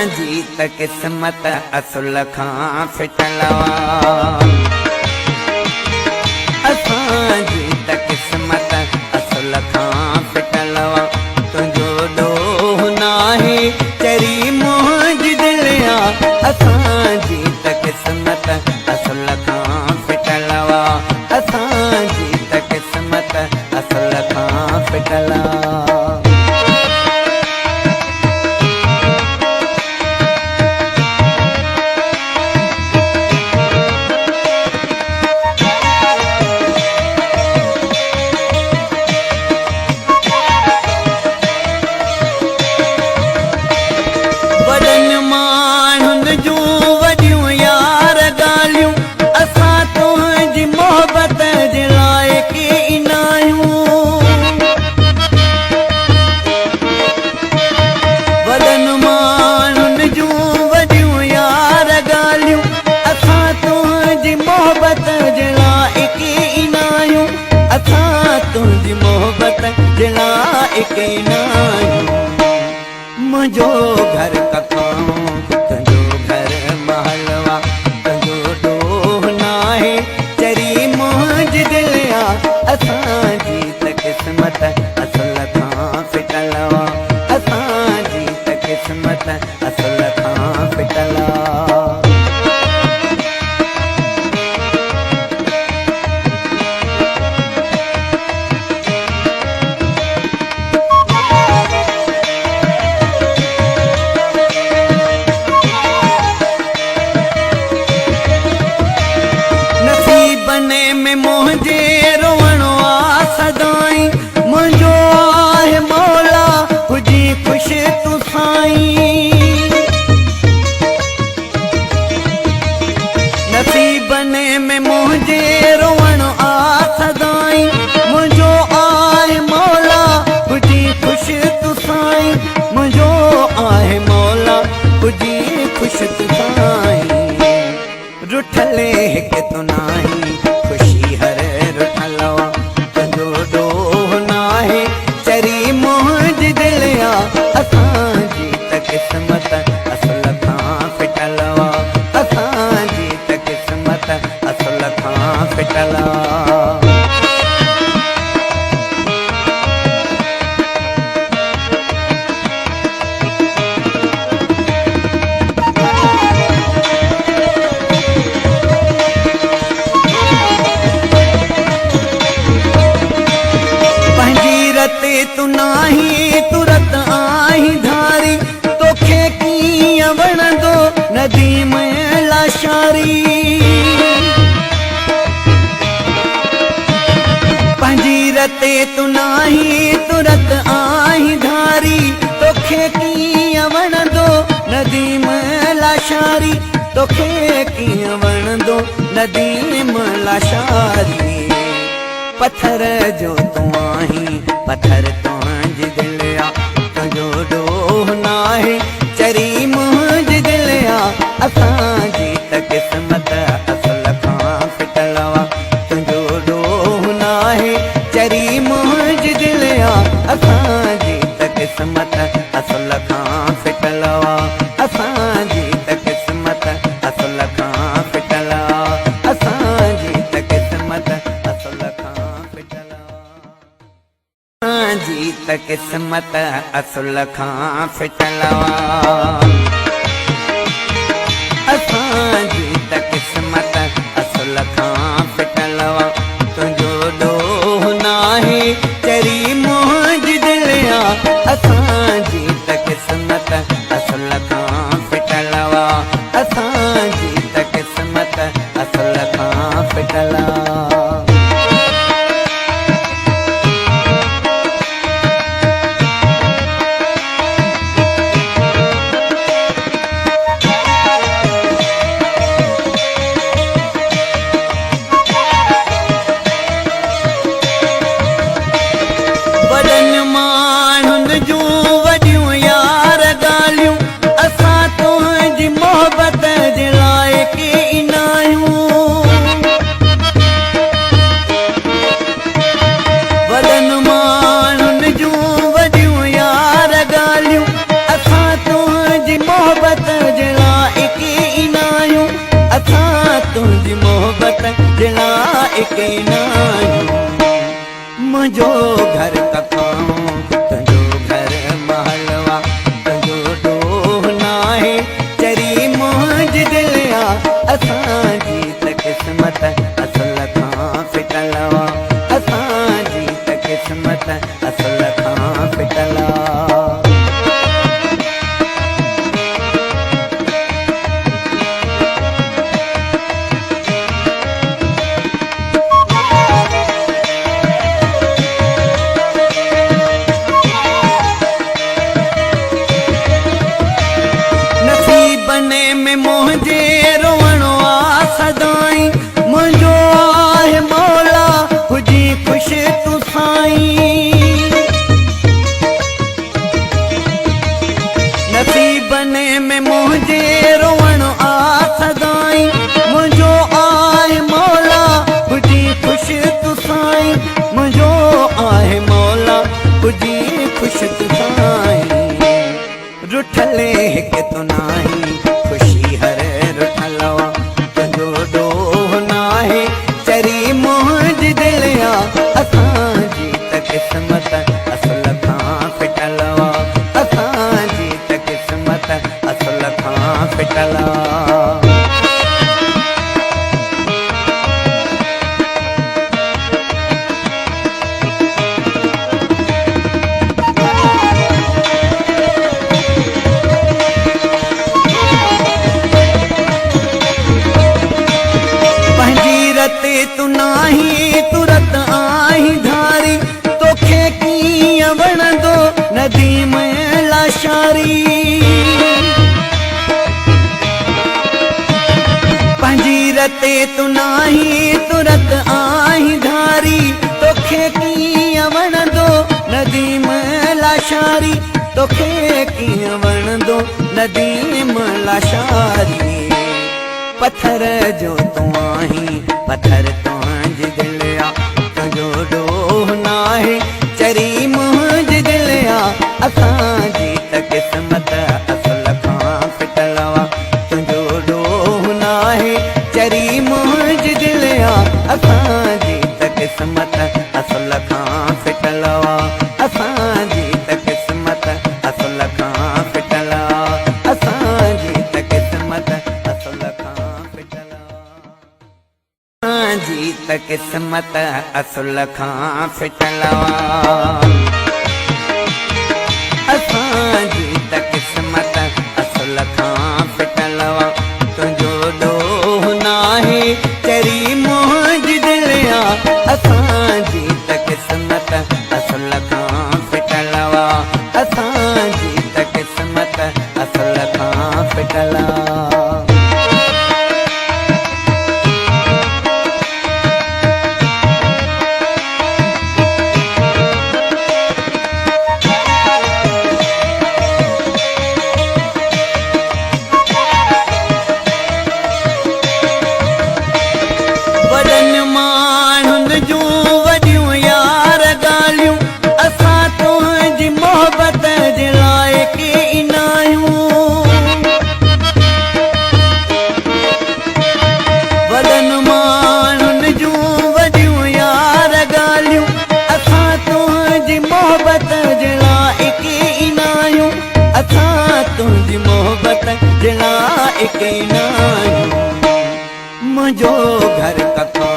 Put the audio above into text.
असांजी त क़िस्मत असुल खां फिटलवा असांजी त क़िस्मत असुल खां फिटलवा तुंहिंजो ॾोह नाहे चरी मुंहिंजी दिलिया असांजी त क़िस्मत असुल खां फिटलवा असांजी त क़िस्मत असुल खां फिटलवा मुझो घर कखाऊं तुंहिंजो घर महलवा तुंहिंजो ॾोह नाहे चरी मुंहिंजी दिलिया असांजी त क़िस्मत असुल खां फिटलवा असांजी त क़िस्मत असुल खां फिटलवा में मुझे रोवणो आ सदाई मुझो आहे मौला हुजी खुश तू साईं नसीबने में मुझे रोवणो आ सदाई मुझो आहे मौला हुजी खुश तू साईं मुझो आहे मौला हुजी खुश तू साईं रुठले हिकु तू नाही असांजी त क़िस्मत असुल खां फिटलवा असांजी त क़िस्मत असुल खां फिटलवा तू नाही तुरत आही धारी तोखे कीअं वणंदो नदी में लाशारी पंहिंजी रते तू नाही तुरत आही धारी तोखे कीअं वणंदो नदी में लाशारी तोखे कीअं वणंदो नदी में लाशारी पत्थर जो तू आही पत्थर तुंहिंजी दिलिया तुंहिंजो ॾोह नाहे चरी मुंहिंजी दिलिया असांजी त क़िस्मत असुल खां फिटलवा तुंहिंजो ॾोह नाहे चरी मुंहिंजी दिलिया असांजी त क़िस्मत असुल खां फिटलवा असांजी त क़िस्मत असुल खां फिटलवा असांजी त क़िस्मत असुल खां असांजी त क़िस्मत असुल खां फिटलवा असांजी त क़िस्मत असुल खां फिटलवा तुंहिंजो ॾोह नाहे चरी मुंहिंजी दिलिया असांजी त क़िस्मत असुल खां फिटलवा असांजी त क़िस्मत असुल खां फिटलवा एके नायूं मुझो घर कखाऊं तुझो घर महलवा तुझो डोह नाहे चरी मुंज दिलिया असांजी त किस्मत असल खां फिटलवा असांजी त किस्मत असल खां फिटला में मुझे रोवणो आ सदाई मुझो आहे मौला हुजी खुश तू साईं नसीबने में मुझे रोवणो आ सदाई मुझो आहे मौला हुजी खुश तू साईं मुझो आहे मौला हुजी खुश तू साईं रुठले हिक तो नाही खुशी हर रुठलवा तुझो डोह नाहे चरी मुंज दिलिया असांजी त किस्मत असल खां फिटलवा असांजी त किस्मत असल खां फिटला तू नाही तुरत आही धारी तोखे कीअं वणंदो नदी में लाशारी पंहिंजी रते तू नाही तुरत आही धारी तोखे कीअं वणंदो नदी में लाशारी तोखे कीअं वणंदो नदी में लाशारी पत्थर जो तू आहीं पत्थर तुंहिंज दिलिया तुझो डोह नाहे चरी मुंज दिलिया असांजी त किस्मत असल खां फिटलवा तुझो डोह नाहे चरी मुंज दिलिया असांजी त किस्मत असल खां फिटलवा असांजी त किस्मत असल खां फिटला असांजी त किस्मत असल खां जी त किस्मत असुल खां फिटलवा असांजी त किस्मत असुल खां फिटलवा तुझो डोह नाहे चरी मुंज दिलिया असांजी त किस्मत असुल खां फिटलवा असांजी त किस्मत असुल खां फिटला तुझी मोहब्बत जला एके नायूं मुझो घर कखाऊं